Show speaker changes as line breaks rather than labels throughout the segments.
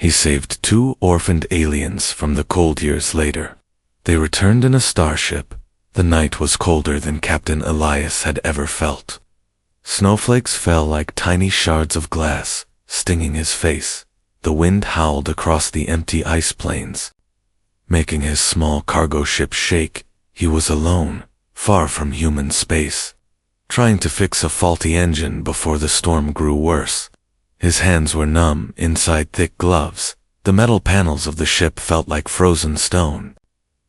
He saved 2 orphaned aliens from the cold years later. They returned in a starship. The night was colder than Captain Elias had ever felt. Snowflakes fell like tiny shards of glass, stinging his face. The wind howled across the empty ice plains, making his small cargo ship shake. He was alone, far from human space, trying to fix a faulty engine before the storm grew worse. His hands were numb inside thick gloves. The metal panels of the ship felt like frozen stone.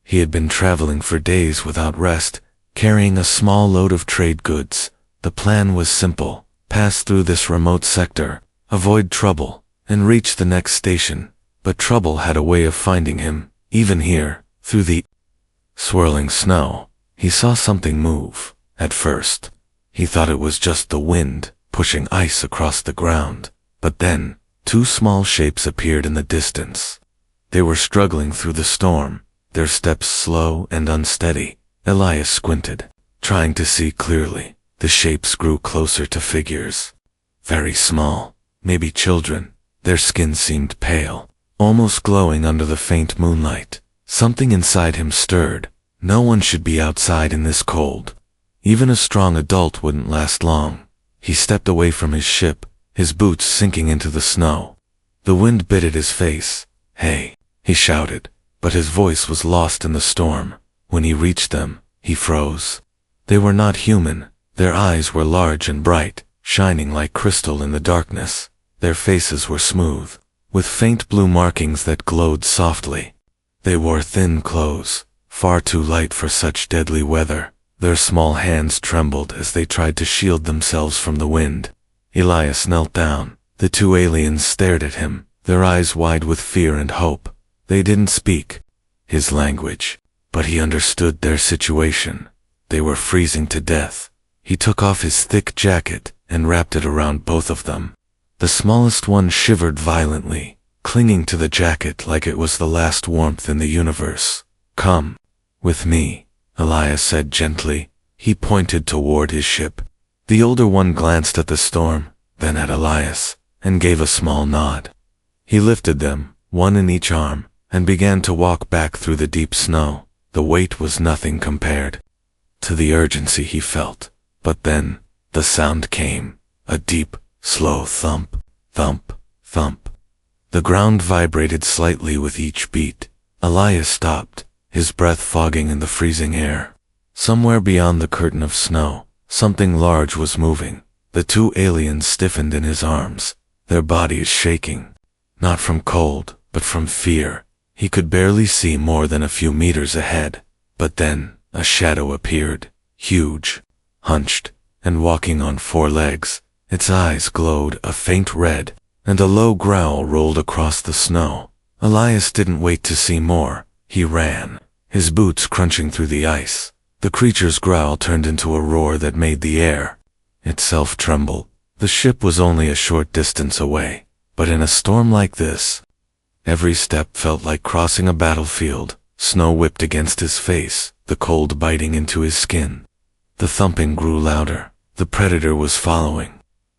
He had been traveling for days without rest, carrying a small load of trade goods. The plan was simple: pass through this remote sector, avoid trouble, and reach the next station. But trouble had a way of finding him, even here, through the swirling snow. He saw something move. At first, he thought it was just the wind, pushing ice across the ground. But then, 2 small shapes appeared in the distance. They were struggling through the storm, their steps slow and unsteady. Elias squinted, trying to see clearly. The shapes grew closer to figures. Very small, maybe children. Their skin seemed pale, almost glowing under the faint moonlight. Something inside him stirred. No one should be outside in this cold. Even a strong adult wouldn't last long. He stepped away from his ship, his boots sinking into the snow. The wind bit at his face. "Hey," he shouted, but his voice was lost in the storm. When he reached them, he froze. They were not human. Their eyes were large and bright, shining like crystal in the darkness. Their faces were smooth, with faint blue markings that glowed softly. They wore thin clothes, far too light for such deadly weather. Their small hands trembled as they tried to shield themselves from the wind. Elias knelt down. The 2 aliens stared at him, their eyes wide with fear and hope. They didn't speak his language, but he understood their situation. They were freezing to death. He took off his thick jacket and wrapped it around both of them. The smallest one shivered violently, clinging to the jacket like it was the last warmth in the universe. "Come with me," Elias said gently. He pointed toward his ship. The older one glanced at the storm, then at Elias, and gave a small nod. He lifted them, one in each arm, and began to walk back through the deep snow. The weight was nothing compared to the urgency he felt. But then, the sound came, a deep, slow thump, thump, thump. The ground vibrated slightly with each beat. Elias stopped, his breath fogging in the freezing air. Somewhere beyond the curtain of snow, something large was moving. The 2 aliens stiffened in his arms, their bodies shaking, not from cold, but from fear. He could barely see more than a few meters ahead. But then, a shadow appeared, huge, hunched, and walking on 4 legs. Its eyes glowed a faint red, and a low growl rolled across the snow. Elias didn't wait to see more. He ran, his boots crunching through the ice. The creature's growl turned into a roar that made the air itself tremble. The ship was only a short distance away, but in a storm like this, every step felt like crossing a battlefield. Snow whipped against his face, the cold biting into his skin. The thumping grew louder. The predator was following.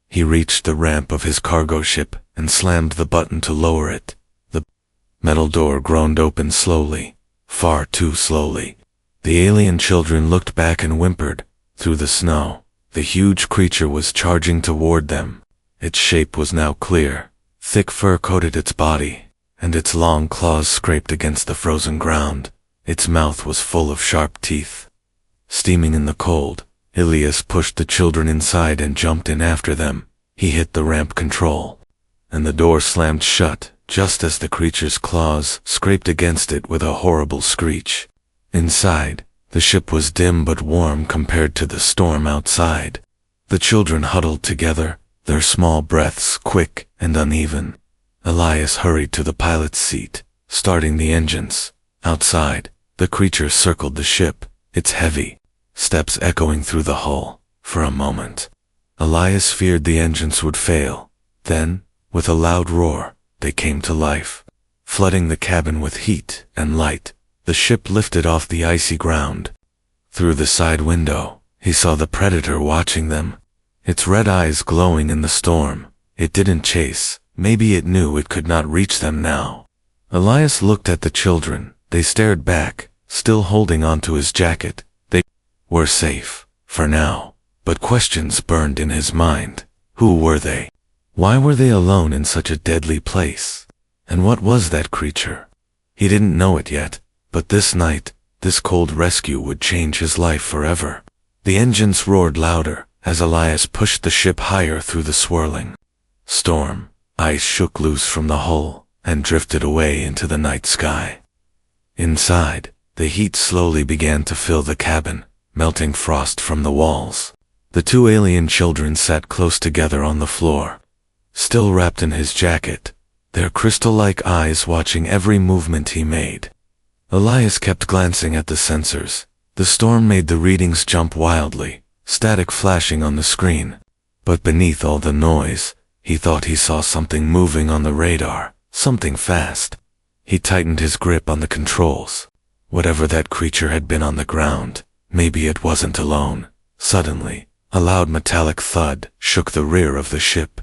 He reached the ramp of his cargo ship and slammed the button to lower it. The metal door groaned open slowly, far too slowly. The alien children looked back and whimpered. Through the snow, the huge creature was charging toward them. Its shape was now clear. Thick fur coated its body, and its long claws scraped against the frozen ground. Its mouth was full of sharp teeth. Steaming in the cold, Elias pushed the children inside and jumped in after them. He hit the ramp control, and the door slammed shut just as the creature's claws scraped against it with a horrible screech. Inside, the ship was dim but warm compared to the storm outside. The children huddled together, their small breaths quick and uneven. Elias hurried to the pilot's seat, starting the engines. Outside, the creature circled the ship, its heavy steps echoing through the hull. For a moment, Elias feared the engines would fail. Then, with a loud roar, they came to life, flooding the cabin with heat and light. The ship lifted off the icy ground. Through the side window, he saw the predator watching them, its red eyes glowing in the storm. It didn't chase, Maybe it knew it could not reach them now. Elias looked at the children. They stared back, still holding onto his jacket. They were safe, for now. But questions burned in his mind. Who were they? Why were they alone in such a deadly place? And what was that creature? He didn't know it yet, but this night, this cold rescue would change his life forever. The engines roared louder as Elias pushed the ship higher through the swirling storm. Ice shook loose from the hull and drifted away into the night sky. Inside, the heat slowly began to fill the cabin, melting frost from the walls. The two alien children sat close together on the floor, still wrapped in his jacket, their crystal-like eyes watching every movement he made. Elias kept glancing at the sensors. The storm made the readings jump wildly, static flashing on the screen. But beneath all the noise, he thought he saw something moving on the radar, something fast. He tightened his grip on the controls. Whatever that creature had been on the ground, maybe it wasn't alone. Suddenly, a loud metallic thud shook the rear of the ship.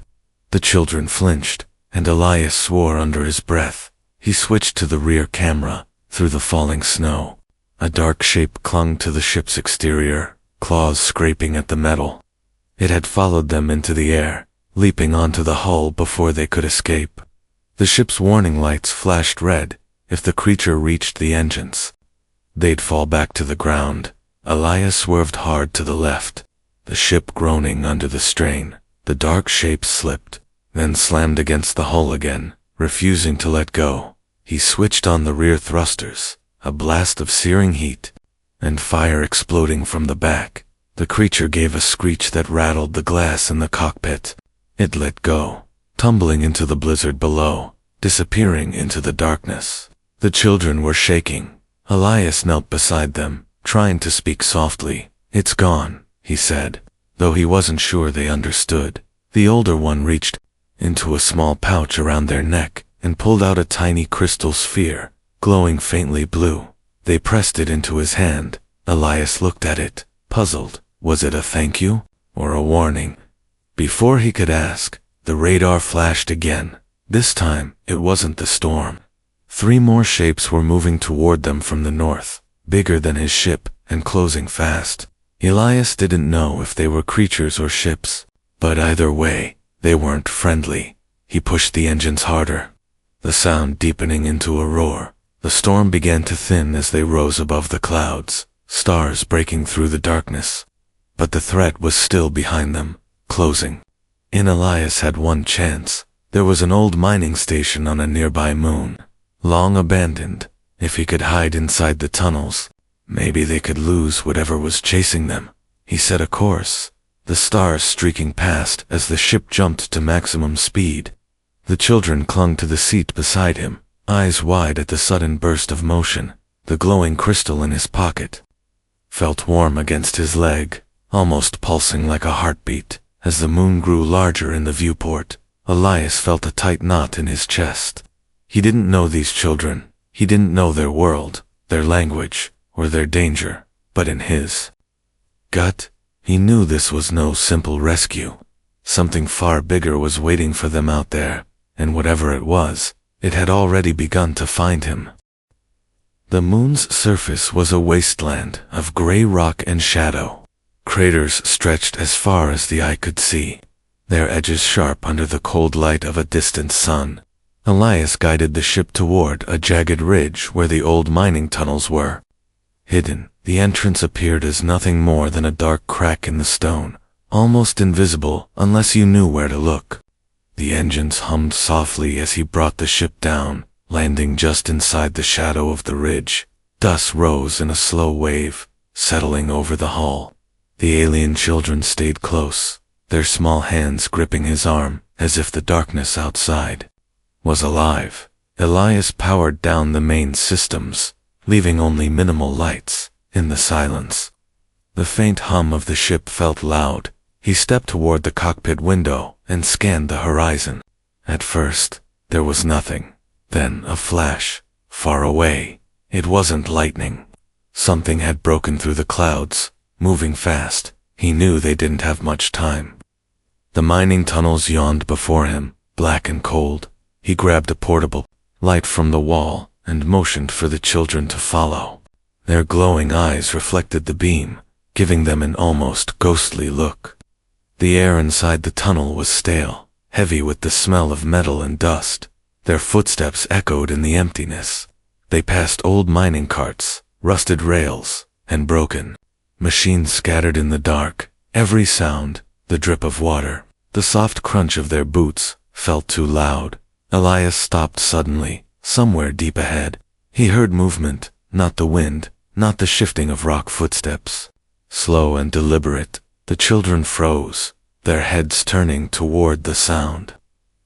The children flinched, and Elias swore under his breath. He switched to the rear camera. Through the falling snow, a dark shape clung to the ship's exterior, claws scraping at the metal. It had followed them into the air, leaping onto the hull before they could escape. The ship's warning lights flashed red. If the creature reached the engines, they'd fall back to the ground. Elias swerved hard to the left, the ship groaning under the strain. The dark shape slipped, then slammed against the hull again, refusing to let go. He switched on the rear thrusters, a blast of searing heat, and fire exploding from the back. The creature gave a screech that rattled the glass in the cockpit. It let go, tumbling into the blizzard below, disappearing into the darkness. The children were shaking. Elias knelt beside them, trying to speak softly. "It's gone," he said, though he wasn't sure they understood. The older one reached into a small pouch around their neck and pulled out a tiny crystal sphere, glowing faintly blue. They pressed it into his hand. Elias looked at it, puzzled. Was it a thank you, or a warning? Before he could ask, the radar flashed again. This time, it wasn't the storm. 3 more shapes were moving toward them from the north, bigger than his ship, and closing fast. Elias didn't know if they were creatures or ships, but either way, they weren't friendly. He pushed the engines harder, the sound deepening into a roar. The storm began to thin as they rose above the clouds, stars breaking through the darkness. But the threat was still behind them, closing. Elias had one chance. There was an old mining station on a nearby moon, long abandoned. If he could hide inside the tunnels, maybe they could lose whatever was chasing them. He set a course, the stars streaking past as the ship jumped to maximum speed. The children clung to the seat beside him, eyes wide at the sudden burst of motion. The glowing crystal in his pocket felt warm against his leg, almost pulsing like a heartbeat. As the moon grew larger in the viewport, Elias felt a tight knot in his chest. He didn't know these children. He didn't know their world, their language, or their danger. But in his gut, he knew this was no simple rescue. Something far bigger was waiting for them out there, and whatever it was, it had already begun to find him. The moon's surface was a wasteland of gray rock and shadow. Craters stretched as far as the eye could see, their edges sharp under the cold light of a distant sun. Elias guided the ship toward a jagged ridge where the old mining tunnels were. Hidden, the entrance appeared as nothing more than a dark crack in the stone, almost invisible unless you knew where to look. The engines hummed softly as he brought the ship down, landing just inside the shadow of the ridge. Dust rose in a slow wave, settling over the hull. The alien children stayed close, their small hands gripping his arm, as if the darkness outside was alive. Elias powered down the main systems, leaving only minimal lights. In the silence, the faint hum of the ship felt loud. He stepped toward the cockpit window and scanned the horizon. At first, there was nothing. Then a flash, far away. It wasn't lightning. Something had broken through the clouds, moving fast. He knew they didn't have much time. The mining tunnels yawned before him, black and cold. He grabbed a portable light from the wall and motioned for the children to follow. Their glowing eyes reflected the beam, giving them an almost ghostly look. The air inside the tunnel was stale, heavy with the smell of metal and dust. Their footsteps echoed in the emptiness. They passed old mining carts, rusted rails, and broken machines scattered in the dark. Every sound, the drip of water, the soft crunch of their boots, felt too loud. Elias stopped suddenly, somewhere deep ahead. He heard movement, not the wind, not the shifting of rock footsteps. Slow and deliberate, the children froze, their heads turning toward the sound.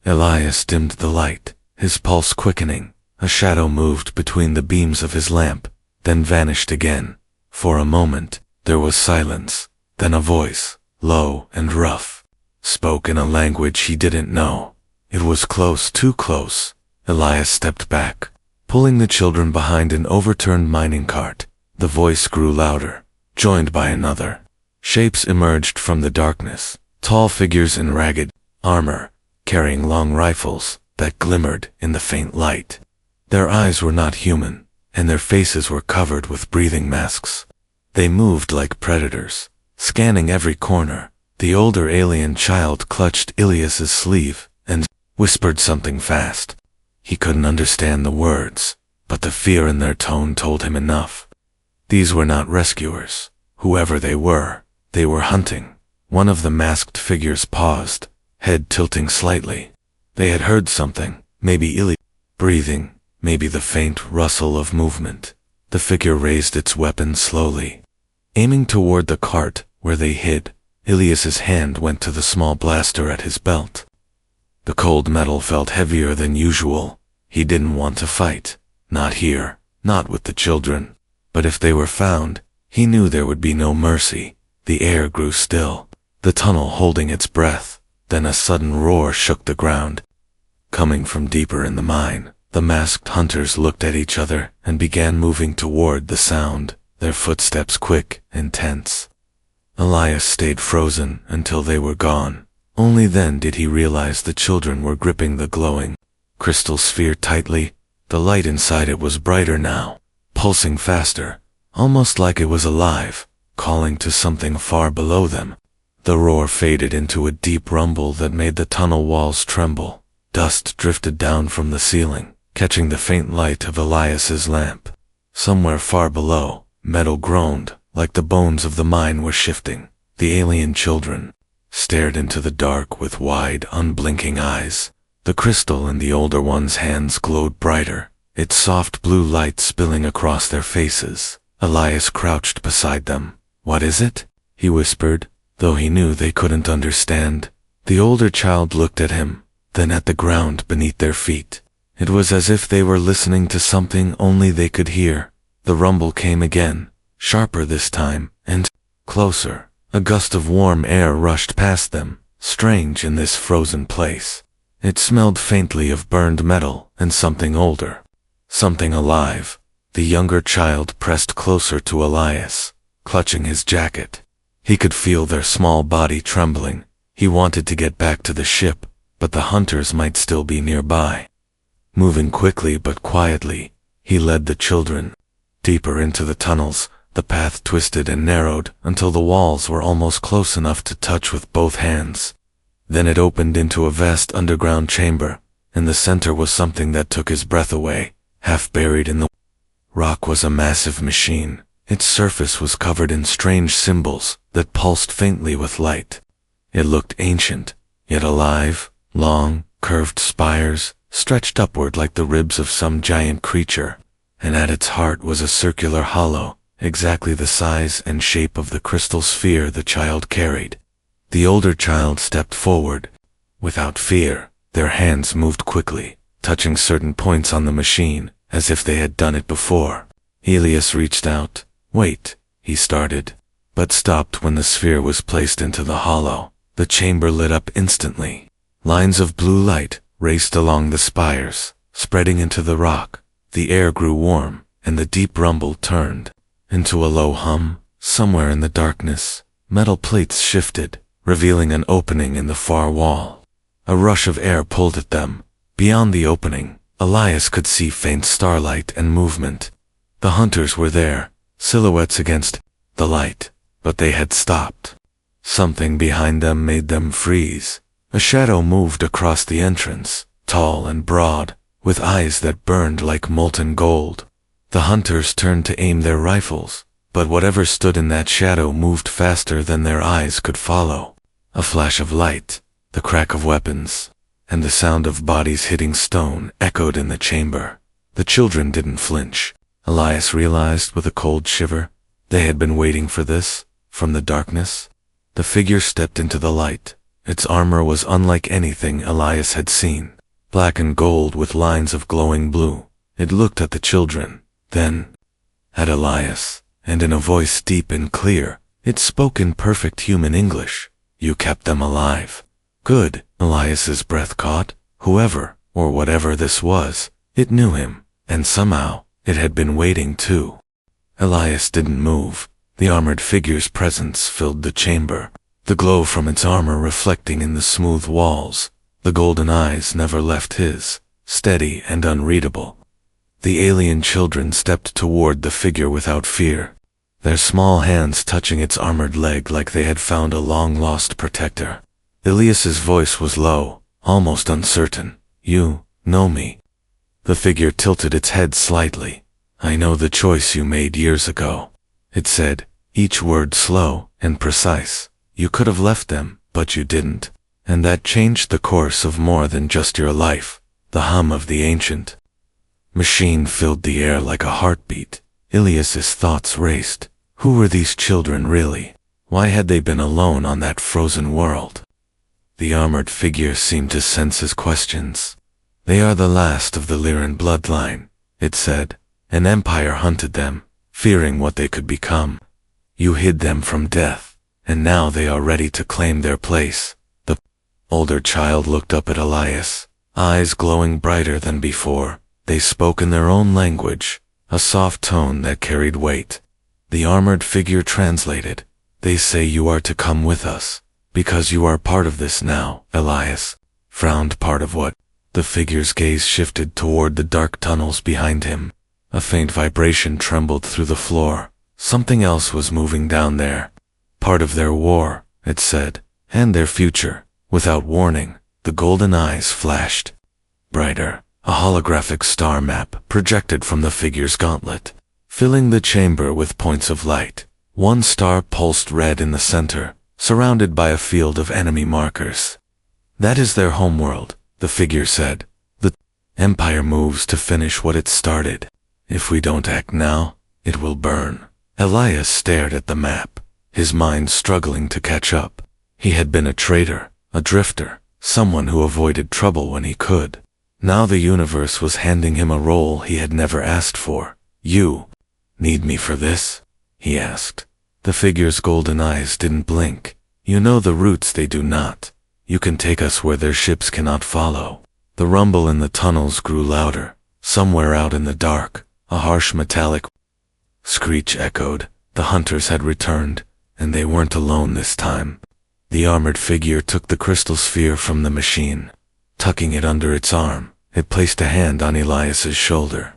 Elias dimmed the light, his pulse quickening. A shadow moved between the beams of his lamp, then vanished again. For a moment, there was silence. Then a voice, low and rough, spoke in a language he didn't know. It was close, too close. Elias stepped back, pulling the children behind an overturned mining cart. The voice grew louder, joined by another. Shapes emerged from the darkness, tall figures in ragged armor, carrying long rifles that glimmered in the faint light. Their eyes were not human, and their faces were covered with breathing masks. They moved like predators, scanning every corner. The older alien child clutched Elias's sleeve and whispered something fast. He couldn't understand the words, but the fear in their tone told him enough. These were not rescuers. Whoever they were hunting. One of the masked figures paused, head tilting slightly. They had heard something, maybe Elias breathing, maybe the faint rustle of movement. The figure raised its weapon slowly, aiming toward the cart where they hid. Elias's hand went to the small blaster at his belt. The cold metal felt heavier than usual. He didn't want to fight. Not here, not with the children. But if they were found, he knew there would be no mercy. The air grew still, the tunnel holding its breath. Then a sudden roar shook the ground. Coming from deeper in the mine, the masked hunters looked at each other and began moving toward the sound, their footsteps quick and tense. Elias stayed frozen until they were gone. Only then did he realize the children were gripping the glowing crystal sphere tightly. The light inside it was brighter now, pulsing faster, almost like it was alive, calling to something far below them. The roar faded into a deep rumble that made the tunnel walls tremble. Dust drifted down from the ceiling, catching the faint light of Elias's lamp. Somewhere far below, metal groaned, like the bones of the mine were shifting. The alien children stared into the dark with wide, unblinking eyes. The crystal in the older one's hands glowed brighter, its soft blue light spilling across their faces. Elias crouched beside them. "What is it?" he whispered, though he knew they couldn't understand. The older child looked at him, then at the ground beneath their feet. It was as if they were listening to something only they could hear. The rumble came again, sharper this time, and closer. A gust of warm air rushed past them, strange in this frozen place. It smelled faintly of burned metal and something older. Something alive. The younger child pressed closer to Elias, clutching his jacket. He could feel their small body trembling. He wanted to get back to the ship, but the hunters might still be nearby. Moving quickly but quietly, he led the children deeper into the tunnels. The path twisted and narrowed until the walls were almost close enough to touch with both hands. Then it opened into a vast underground chamber. In the center was something that took his breath away. Half buried in the rock was a massive machine. Its surface was covered in strange symbols that pulsed faintly with light. It looked ancient, yet alive. Long, curved spires stretched upward like the ribs of some giant creature, and at its heart was a circular hollow, exactly the size and shape of the crystal sphere the child carried. The older child stepped forward. Without fear, their hands moved quickly, touching certain points on the machine, as if they had done it before. Elias reached out. "Wait," he started, but stopped when the sphere was placed into the hollow. The chamber lit up instantly. Lines of blue light raced along the spires, spreading into the rock. The air grew warm, and the deep rumble turned into a low hum. Somewhere in the darkness, metal plates shifted, revealing an opening in the far wall. A rush of air pulled at them. Beyond the opening, Elias could see faint starlight and movement. The hunters were there, silhouettes against the light, but they had stopped. Something behind them made them freeze. A shadow moved across the entrance, tall and broad, with eyes that burned like molten gold. The hunters turned to aim their rifles, but whatever stood in that shadow moved faster than their eyes could follow. A flash of light, the crack of weapons, and the sound of bodies hitting stone echoed in the chamber. The children didn't flinch. Elias realized with a cold shiver. They had been waiting for this, from the darkness. The figure stepped into the light. Its armor was unlike anything Elias had seen. Black and gold with lines of glowing blue. It looked at the children, then at Elias, and in a voice deep and clear, it spoke in perfect human English. "You kept them alive." "Good." Elias's breath caught. Whoever, or whatever this was, it knew him, and somehow, it had been waiting too. Elias didn't move. The armored figure's presence filled the chamber, the glow from its armor reflecting in the smooth walls. The golden eyes never left his, steady and unreadable. The alien children stepped toward the figure without fear, their small hands touching its armored leg like they had found a long-lost protector. Elias's voice was low, almost uncertain. "You know me?" The figure tilted its head slightly. "I know the choice you made years ago," it said, each word slow and precise. "You could have left them, but you didn't. And that changed the course of more than just your life." The hum of the ancient machine filled the air like a heartbeat. Elias's thoughts raced. Who were these children really? Why had they been alone on that frozen world? The armored figure seemed to sense his questions. "They are the last of the Lyran bloodline," it said. "An empire hunted them, fearing what they could become. You hid them from death, and now they are ready to claim their place." The older child looked up at Elias, eyes glowing brighter than before. They spoke in their own language, a soft tone that carried weight. The armored figure translated. "They say you are to come with us, because you are part of this now." Elias frowned. "Part of what?" The figure's gaze shifted toward the dark tunnels behind him. A faint vibration trembled through the floor. Something else was moving down there. "Part of their war," it said, "and their future." Without warning, the golden eyes flashed brighter. A holographic star map projected from the figure's gauntlet, filling the chamber with points of light. One star pulsed red in the center, surrounded by a field of enemy markers. "That is their homeworld," the figure said. "The Empire moves to finish what it started. If we don't act now, it will burn." Elias stared at the map, his mind struggling to catch up. He had been a traitor, a drifter, someone who avoided trouble when he could. Now the universe was handing him a role he had never asked for. "You need me for this?" he asked. The figure's golden eyes didn't blink. "You know the routes they do not. You can take us where their ships cannot follow." The rumble in the tunnels grew louder. Somewhere out in the dark, a harsh metallic screech echoed. The hunters had returned, and they weren't alone this time. The armored figure took the crystal sphere from the machine. Tucking it under its arm, it placed a hand on Elias's shoulder.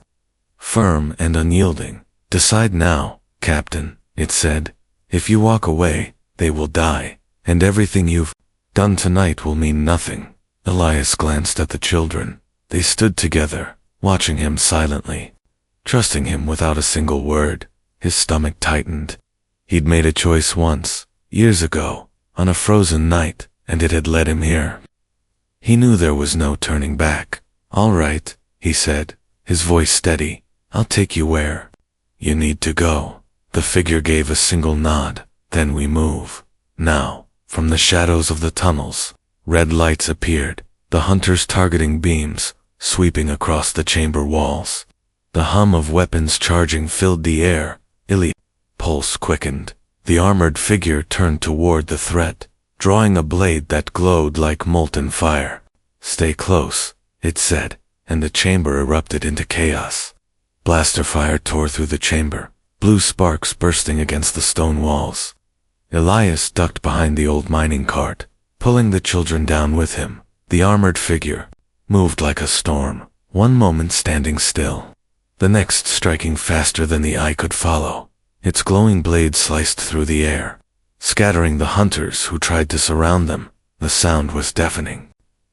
Firm and unyielding. "Decide now, Captain," it said. "If you walk away, they will die, and everything you've done tonight will mean nothing." Elias glanced at the children. They stood together, watching him silently, trusting him without a single word. His stomach tightened. He'd made a choice once, years ago, on a frozen night, and it had led him here. He knew there was no turning back. "All right," he said, his voice steady. "I'll take you where you need to go." The figure gave a single nod. "Then we move." Now, from the shadows of the tunnels, red lights appeared, the hunters' targeting beams, sweeping across the chamber walls. The hum of weapons charging filled the air. Elias's pulse quickened. The armored figure turned toward the threat, drawing a blade that glowed like molten fire. "Stay close," it said, and the chamber erupted into chaos. Blaster fire tore through the chamber, blue sparks bursting against the stone walls. Elias ducked behind the old mining cart, pulling the children down with him. The armored figure moved like a storm, one moment standing still, the next striking faster than the eye could follow. Its glowing blade sliced through the air, scattering the hunters who tried to surround them. The sound was deafening.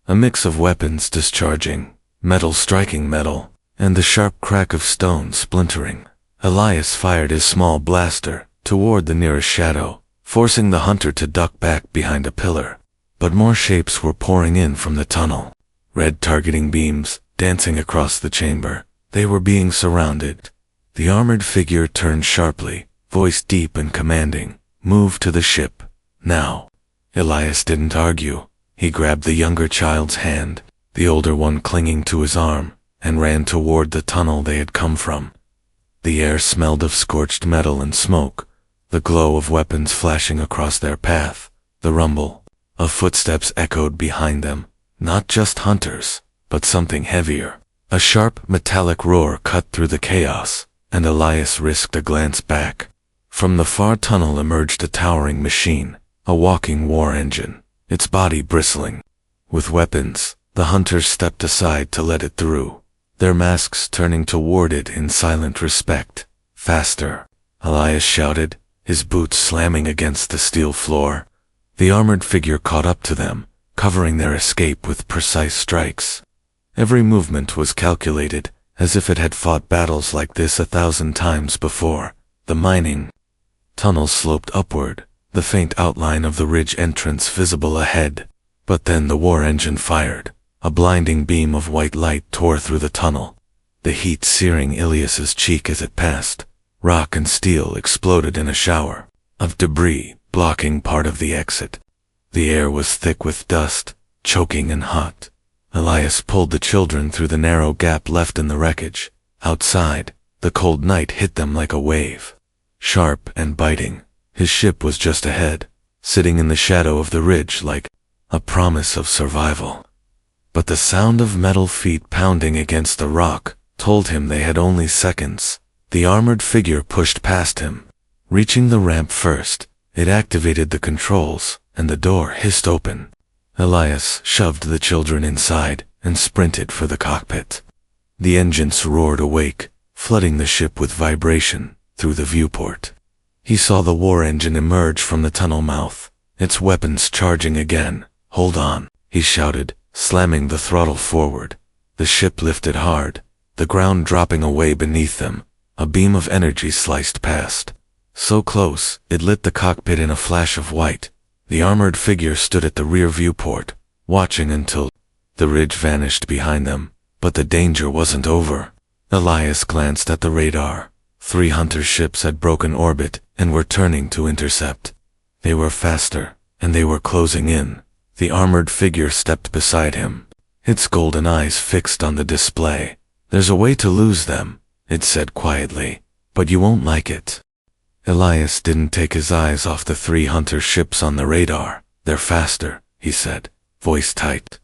A mix of weapons discharging, metal striking metal, and the sharp crack of stone splintering. Elias fired his small blaster toward the nearest shadow, forcing the hunter to duck back behind a pillar. But more shapes were pouring in from the tunnel. Red targeting beams dancing across the chamber. They were being surrounded. The armored figure turned sharply, voice deep and commanding. Move to the ship, now. Elias didn't argue. He grabbed the younger child's hand, the older one clinging to his arm, and ran toward the tunnel they had come from. The air smelled of scorched metal and smoke, the glow of weapons flashing across their path. The rumble of footsteps echoed behind them, not just hunters, but something heavier. A sharp, metallic roar cut through the chaos, and Elias risked a glance back. From the far tunnel emerged a towering machine, a walking war engine, its body bristling with weapons. The hunters stepped aside to let it through, their masks turning toward it in silent respect. Faster, Elias shouted, his boots slamming against the steel floor. The armored figure caught up to them, covering their escape with precise strikes. Every movement was calculated, as if it had fought battles like this 1,000 times before. The mining tunnel sloped upward, the faint outline of the ridge entrance visible ahead. But then the war engine fired. A blinding beam of white light tore through the tunnel, the heat searing Elias's cheek as it passed. Rock and steel exploded in a shower of debris, blocking part of the exit. The air was thick with dust, choking and hot. Elias pulled the children through the narrow gap left in the wreckage. Outside, the cold night hit them like a wave, sharp and biting. His ship was just ahead, sitting in the shadow of the ridge like a promise of survival. But the sound of metal feet pounding against the rock told him they had only seconds. The armored figure pushed past him, reaching the ramp first. It activated the controls, and the door hissed open. Elias shoved the children inside and sprinted for the cockpit. The engines roared awake, flooding the ship with vibration through the viewport. He saw the war engine emerge from the tunnel mouth, its weapons charging again. "Hold on," he shouted, slamming the throttle forward. The ship lifted hard, the ground dropping away beneath them. A beam of energy sliced past, so close it lit the cockpit in a flash of white. The armored figure stood at the rear viewport, watching until the ridge vanished behind them. But the danger wasn't over. Elias glanced at the radar. 3 hunter ships had broken orbit and were turning to intercept. They were faster, and they were closing in. The armored figure stepped beside him, its golden eyes fixed on the display. "There's a way to lose them," it said quietly, "but you won't like it." Elias didn't take his eyes off the 3 hunter ships on the radar. "They're faster," he said, voice tight.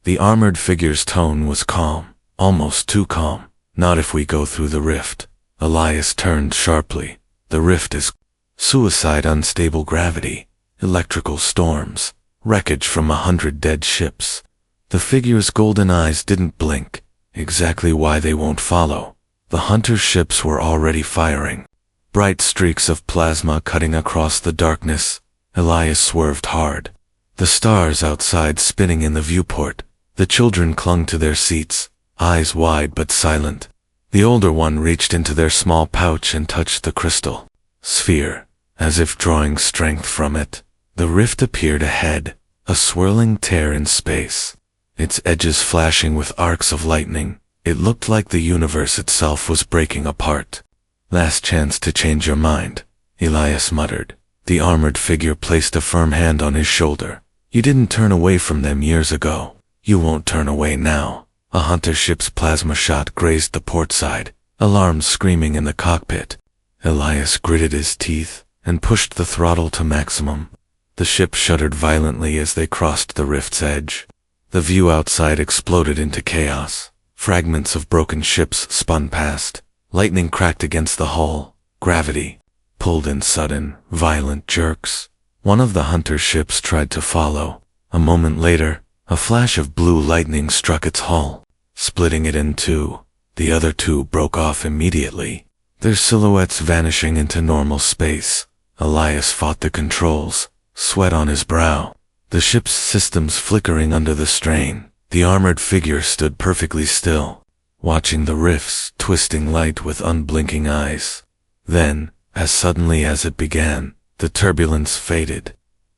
The armored figure's tone was calm, almost too calm. "Not if we go through the rift." Elias turned sharply. "The rift is suicide, unstable gravity, electrical storms, wreckage from 100 dead ships." The figure's golden eyes didn't blink. Exactly why they won't follow. The hunter ships were already firing, bright streaks of plasma cutting across the darkness. Elias swerved hard, the stars outside spinning in the viewport. The children clung to their seats, eyes wide but silent. The older one reached into their small pouch and touched the crystal sphere, as if drawing strength from it. The rift appeared ahead, a swirling tear in space, its edges flashing with arcs of lightning. It looked like the universe itself was breaking apart. "Last chance to change your mind," Elias muttered. The armored figure placed a firm hand on his shoulder. "You didn't turn away from them years ago. You won't turn away now." A hunter ship's plasma shot grazed the port side, alarms screaming in the cockpit. Elias gritted his teeth and pushed the throttle to maximum. The ship shuddered violently as they crossed the rift's edge. The view outside exploded into chaos. Fragments of broken ships spun past. Lightning cracked against the hull. Gravity pulled in sudden, violent jerks. One of the hunter ships tried to follow. A moment later, A flash of blue lightning struck its hull, splitting it in two. The other two broke off immediately, their silhouettes vanishing into normal space. Elias fought the controls, sweat on his brow, the ship's systems flickering under the strain. The armored figure stood perfectly still, watching the rifts twisting light with unblinking eyes. Then, as suddenly as it began, the turbulence faded.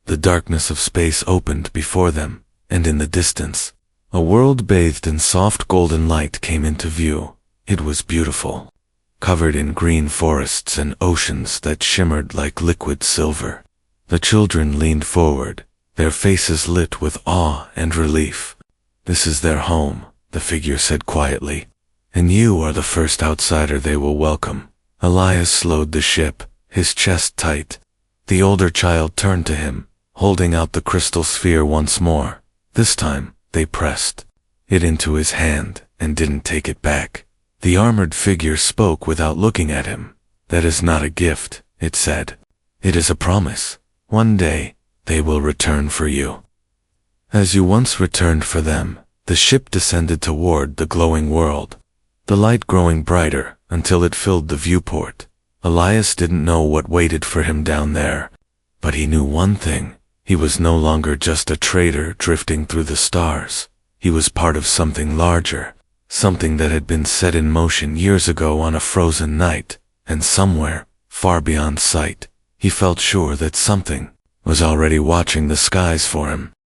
The darkness of space opened before them, and in the distance, a world bathed in soft golden light came into view. It was beautiful, covered in green forests and oceans that shimmered like liquid silver. The children leaned forward, their faces lit with awe and relief. "This is their home," the figure said quietly, "and you are the first outsider they will welcome." Elias slowed the ship, his chest tight. The older child turned to him, holding out the crystal sphere once more. This time, they pressed it into his hand and didn't take it back. The armored figure spoke without looking at him. "That is not a gift," it said. "It is a promise. One day, they will return for you. As you once returned for them." The ship descended toward the glowing world, the light growing brighter until it filled the viewport. Elias didn't know what waited for him down there, but he knew one thing. He was no longer just a trader drifting through the stars. He was part of something larger, something that had been set in motion years ago on a frozen night, and somewhere, far beyond sight, he felt sure that something was already watching the skies for him.